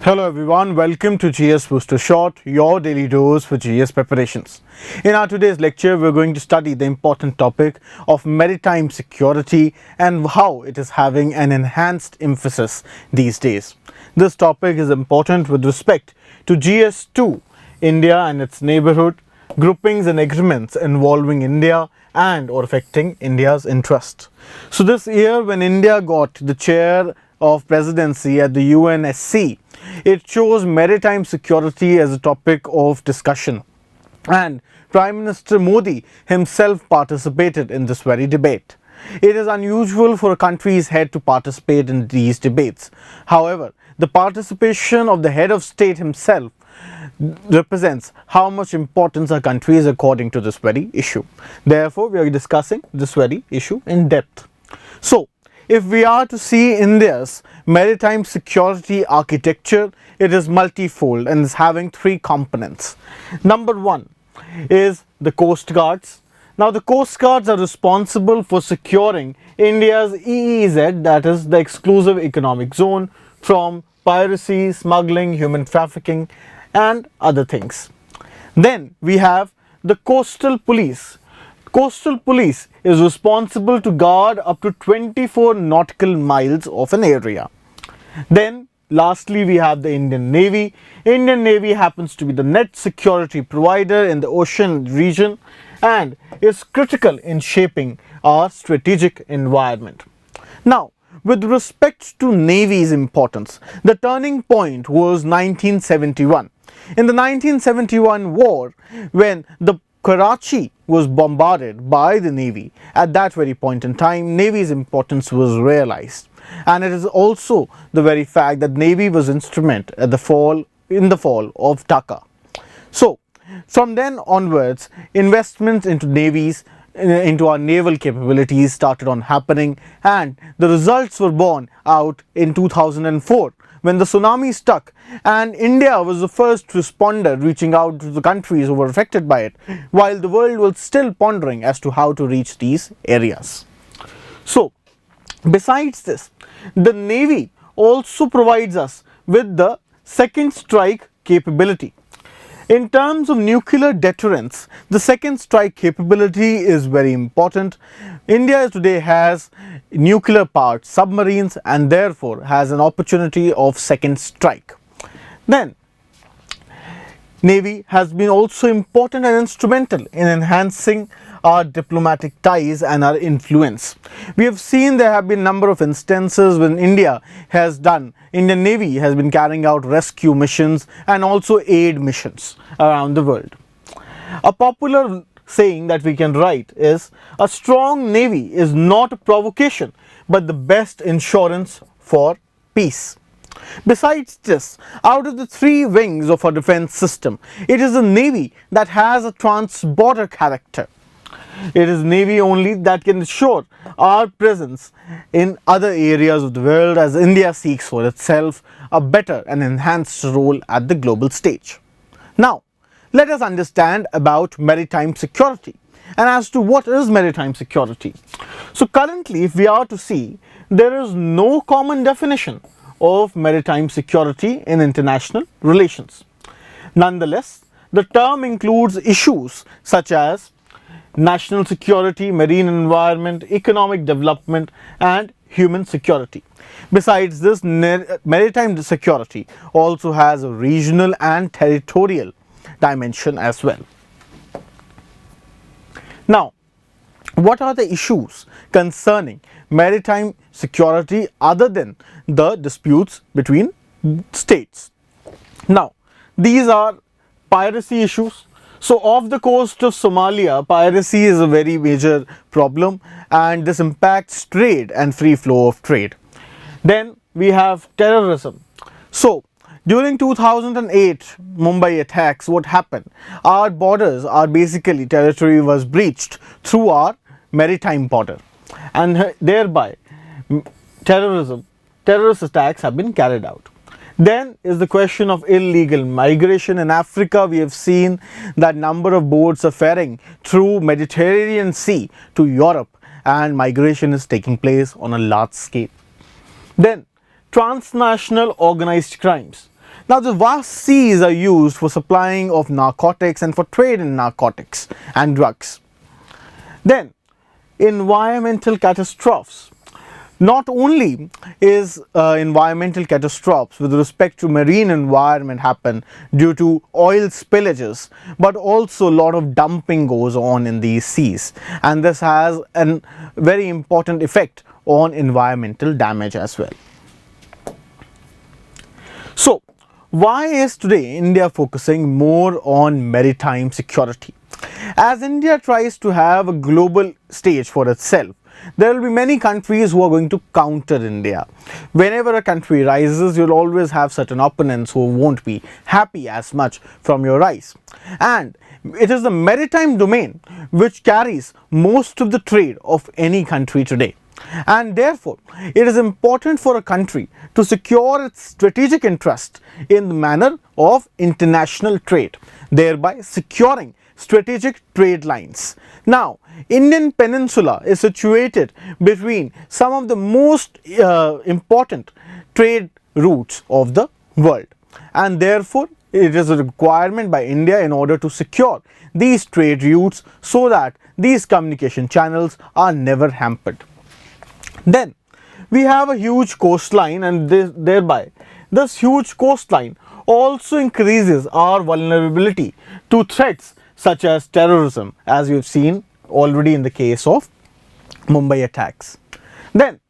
Hello everyone, welcome to GS Booster Short, your daily dose for GS preparations. In our today's lecture, we're going to study the important topic of maritime security and how it is having an enhanced emphasis these days. This topic is important with respect to GS2, India and its neighborhood, groupings and agreements involving India and or affecting India's interest. So this year when India got the chair of presidency at the UNSC, it chose maritime security as a topic of discussion, and Prime Minister Modi himself participated in this very debate. It is unusual for a country's head to participate in these debates. However, the participation of the head of state himself represents how much importance a country is according to this very issue. Therefore, we are discussing this very issue in depth. So, if we are to see India's maritime security architecture, it is multifold and is having three components. Number one is the Coast Guards. Now, the Coast Guards are responsible for securing India's EEZ, that is the exclusive economic zone, from piracy, smuggling, human trafficking and other things. Then we have the Coastal Police. Coastal Police is responsible to guard up to 24 nautical miles of an area. Then lastly we have the Indian Navy. Indian Navy happens to be the net security provider in the ocean region and is critical in shaping our strategic environment. Now, with respect to Navy's importance, the turning point was 1971. In the 1971 war, when the Karachi was bombarded by the Navy, at that very point in time, Navy's importance was realized. And it is also the very fact that Navy was instrumental in the fall of Dhaka. So, from then onwards, investments into our naval capabilities started on happening, and the results were borne out in 2004 when the tsunami struck, and India was the first responder reaching out to the countries who were affected by it, while the world was still pondering as to how to reach these areas. So, besides this, the Navy also provides us with the second strike capability. In terms of nuclear deterrence, the second strike capability is very important. India today has nuclear powered submarines and therefore has an opportunity of second strike. Then, Navy has been also important and instrumental in enhancing our diplomatic ties and our influence. We have seen there have been a number of instances when Indian Navy has been carrying out rescue missions and also aid missions around the world. A popular saying that we can write is, a strong Navy is not a provocation but the best insurance for peace. Besides this, out of the three wings of our defense system, it is the Navy that has a trans-border character. It is Navy only that can ensure our presence in other areas of the world as India seeks for itself a better and enhanced role at the global stage. Now, let us understand about maritime security and as to what is maritime security. So currently, if we are to see, there is no common definition of maritime security in international relations. Nonetheless, the term includes issues such as national security, marine environment, economic development and human security. Besides this, maritime security also has a regional and territorial dimension as well. Now, what are the issues concerning maritime security other than the disputes between states? Now, these are piracy issues. So, off the coast of Somalia, piracy is a very major problem and this impacts trade and free flow of trade. Then we have terrorism. So, during 2008 Mumbai attacks, what happened? Our borders, our basically territory was breached through our maritime border, and thereby terrorist attacks have been carried out. Then is the question of illegal migration. In Africa, we have seen that number of boats are faring through Mediterranean Sea to Europe and migration is taking place on a large scale. Then transnational organized crimes. Now the vast seas are used for supplying of narcotics and for trade in narcotics and drugs. Then environmental catastrophes. Not only is environmental catastrophes with respect to marine environment happen due to oil spillages, but also a lot of dumping goes on in these seas, and this has a very important effect on environmental damage as well. So why is today India focusing more on maritime security? As India tries to have a global stage for itself, there will be many countries who are going to counter India. Whenever a country rises, you'll always have certain opponents who won't be happy as much from your rise. And it is the maritime domain which carries most of the trade of any country today. And therefore, it is important for a country to secure its strategic interest in the manner of international trade, thereby securing strategic trade lines. Now, Indian Peninsula is situated between some of the most important trade routes of the world, and therefore it is a requirement by India in order to secure these trade routes so that these communication channels are never hampered. Then we have a huge coastline, and thereby this huge coastline also increases our vulnerability to threats such as terrorism, as we have seen already in the case of Mumbai attacks. Then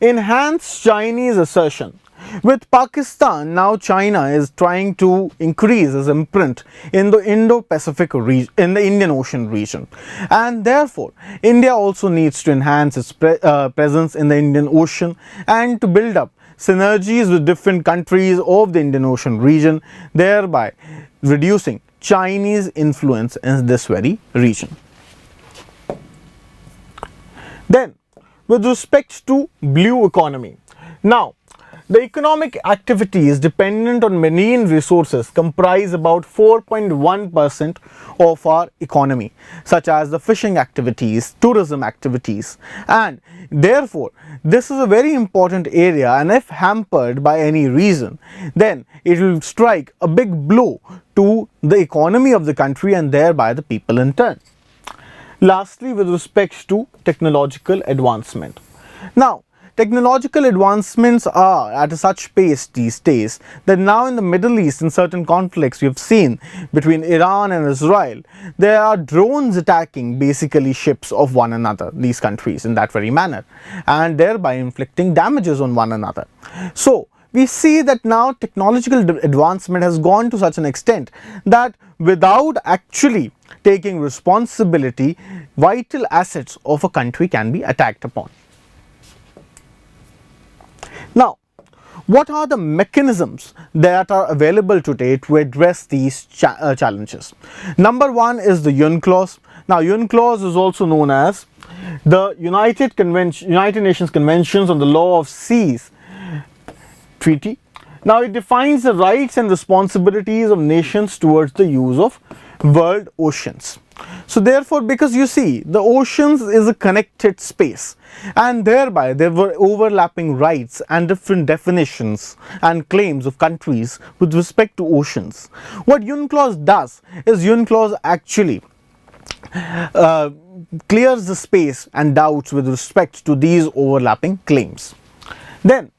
enhanced Chinese assertion. With Pakistan, now China is trying to increase its imprint in the Indo-Pacific region, in the Indian Ocean region, and therefore India also needs to enhance its presence in the Indian Ocean and to build up synergies with different countries of the Indian Ocean region, thereby reducing Chinese influence in this very region. Then, with respect to blue economy, now the economic activities dependent on marine resources comprise about 4.1% of our economy, such as the fishing activities, tourism activities, and therefore this is a very important area, and if hampered by any reason, then it will strike a big blow to the economy of the country and thereby the people in turn. Lastly, with respect to technological advancement. Now, technological advancements are at such pace these days that now in the Middle East, in certain conflicts we have seen between Iran and Israel, there are drones attacking basically ships of one another, these countries, in that very manner, and thereby inflicting damages on one another. So we see that now technological advancement has gone to such an extent that without actually taking responsibility, vital assets of a country can be attacked upon. Now, what are the mechanisms that are available today to address these challenges? Number one is the UNCLOS. Now, UNCLOS is also known as the United Nations Conventions on the Law of Seas Treaty. Now, it defines the rights and responsibilities of nations towards the use of world oceans. So therefore, because you see, the oceans is a connected space, and thereby there were overlapping rights and different definitions and claims of countries with respect to oceans. What UNCLOS does is UNCLOS actually clears the space and doubts with respect to these overlapping claims. Then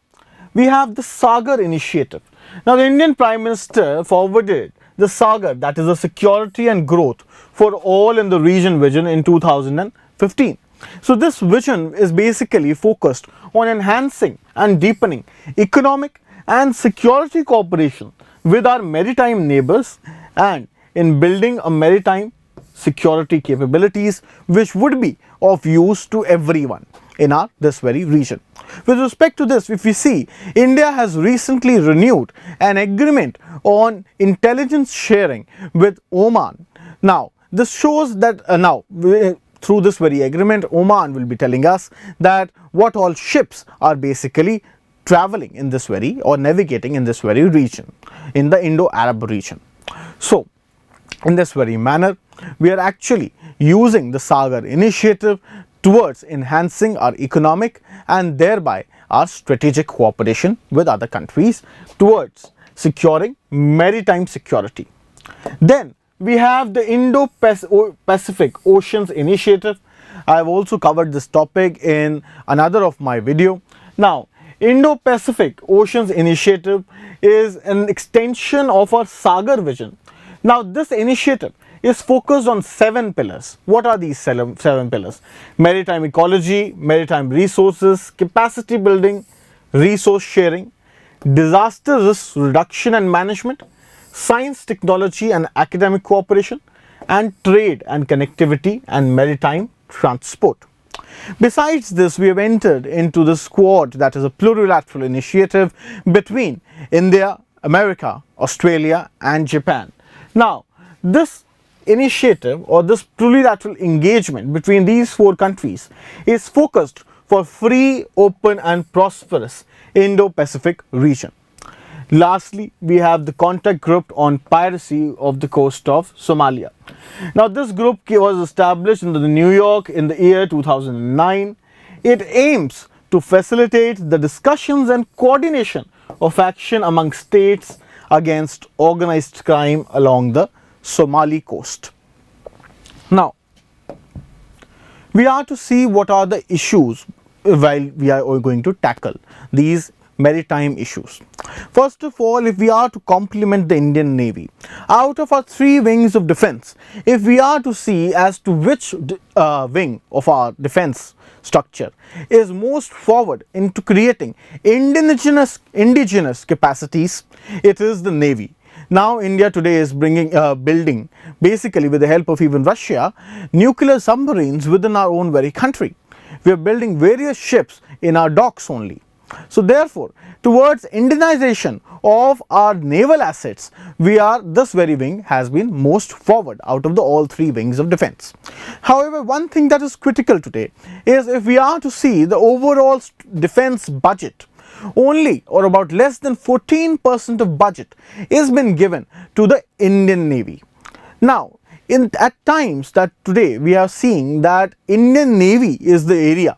we have the Sagar initiative. Now, the Indian Prime Minister forwarded the Sagar, that is the security and growth for all in the region vision, in 2015. So this vision is basically focused on enhancing and deepening economic and security cooperation with our maritime neighbors, and in building a maritime security capabilities which would be of use to everyone in this very region. With respect to this, if we see, India has recently renewed an agreement on intelligence sharing with Oman. Now, this shows that through this very agreement, Oman will be telling us that what all ships are basically traveling in this very, or navigating in this very region, in the Indo-Arab region. So, in this very manner, we are actually using the Sagar initiative towards enhancing our economic and thereby our strategic cooperation with other countries towards securing maritime security. Then we have the Indo-Pacific Oceans Initiative. I have also covered this topic in another of my video. Now, Indo-Pacific Oceans Initiative is an extension of our Sagar vision. Now, this initiative is focused on 7 pillars. What are these 7 pillars? Maritime ecology, maritime resources, capacity building, resource sharing, disaster risk reduction and management, science, technology and academic cooperation, and trade and connectivity and maritime transport. Besides this, we have entered into this Quad, that is a plurilateral initiative between India, America, Australia and Japan. Now, this initiative or this plurilateral engagement between these 4 countries is focused for free, open and prosperous Indo-Pacific region. Lastly, we have the contact group on piracy of the coast of Somalia. Now, this group was established in New York in the year 2009. It aims to facilitate the discussions and coordination of action among states against organized crime along the Somali coast. Now, we are to see what are the issues while we are going to tackle these maritime issues. First of all, if we are to complement the Indian Navy, out of our 3 wings of defense, if we are to see as to which wing of our defense structure is most forward into creating indigenous capacities, it is the Navy. Now, India today is building, basically with the help of even Russia, nuclear submarines within our own very country. We are building various ships in our docks only. So therefore, towards Indianization of our naval assets, this very wing has been most forward out of all 3 wings of defense. However, one thing that is critical today is if we are to see the overall defense budget, only or about less than 14% of budget is been given to the Indian Navy. Now, at times that today we are seeing that Indian Navy is the area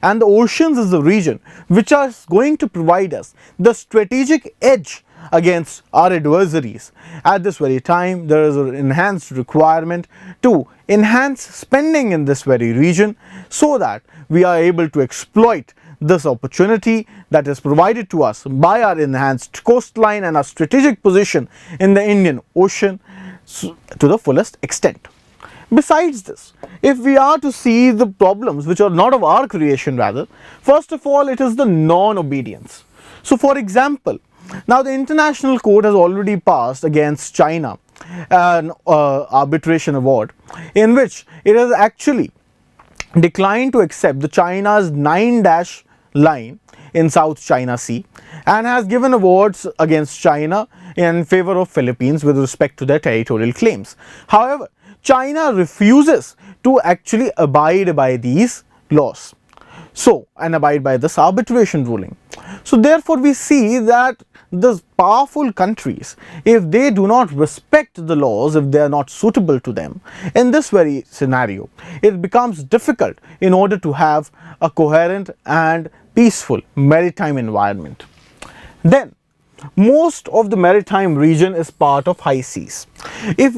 and the oceans is the region which are going to provide us the strategic edge against our adversaries. At this very time, there is an enhanced requirement to enhance spending in this very region so that we are able to exploit this opportunity that is provided to us by our enhanced coastline and our strategic position in the Indian Ocean to the fullest extent. Besides this, if we are to see the problems which are not of our creation rather, first of all, it is the non-obedience. So for example, now the International Court has already passed against China an arbitration award in which it has actually declined to accept the China's 9-dash line in South China Sea and has given awards against China in favor of Philippines with respect to their territorial claims. However, China refuses to actually abide by these laws and abide by this arbitration ruling. So therefore, we see that these powerful countries, if they do not respect the laws, if they are not suitable to them, in this very scenario, it becomes difficult in order to have a coherent and peaceful maritime environment. Then, most of the maritime region is part of high seas. If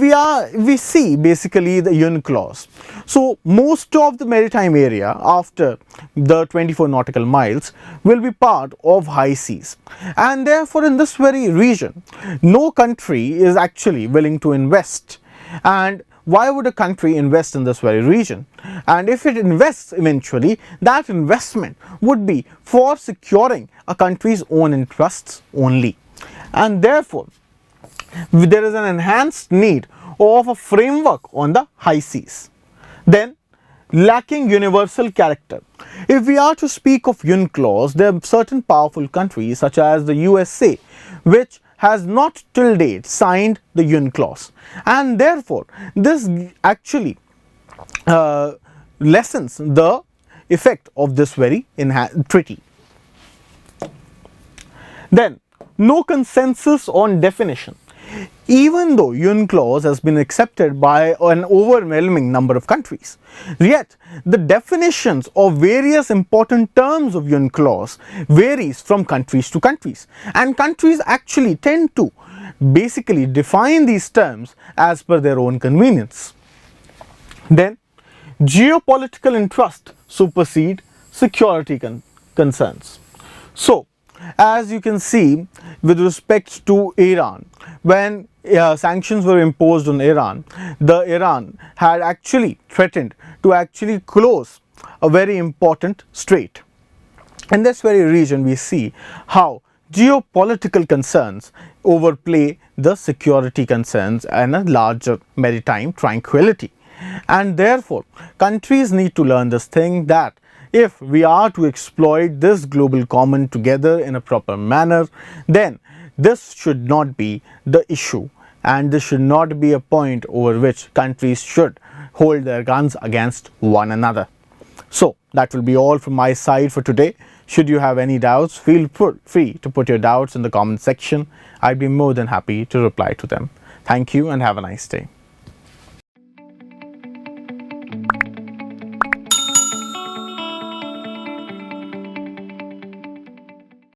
we see basically the UNCLOS, so most of the maritime area after the 24 nautical miles will be part of high seas, and therefore in this very region no country is actually willing to invest. And why would a country invest in this very region? And if it invests eventually, that investment would be for securing a country's own interests only. And therefore, there is an enhanced need of a framework on the high seas. Then, lacking universal character. If we are to speak of UNCLOS, there are certain powerful countries such as the USA, which has not till date signed the UNCLOS, and therefore this actually lessens the effect of this very treaty. Then, no consensus on definition. even though UNCLOS has been accepted by an overwhelming number of countries. Yet, the definitions of various important terms of UNCLOS varies from countries to countries, and countries actually tend to basically define these terms as per their own convenience. Then, geopolitical interest supersede security concerns. So, as you can see, with respect to Iran, when sanctions were imposed on Iran, Iran had actually threatened to actually close a very important strait. In this very region, we see how geopolitical concerns overplay the security concerns and a larger maritime tranquility. And therefore, countries need to learn this thing, that if we are to exploit this global common together in a proper manner, then this should not be the issue, and this should not be a point over which countries should hold their guns against one another. So that will be all from my side for today. Should you have any doubts, feel free to put your doubts in the comment section. I'd be more than happy to reply to them. Thank you and have a nice day.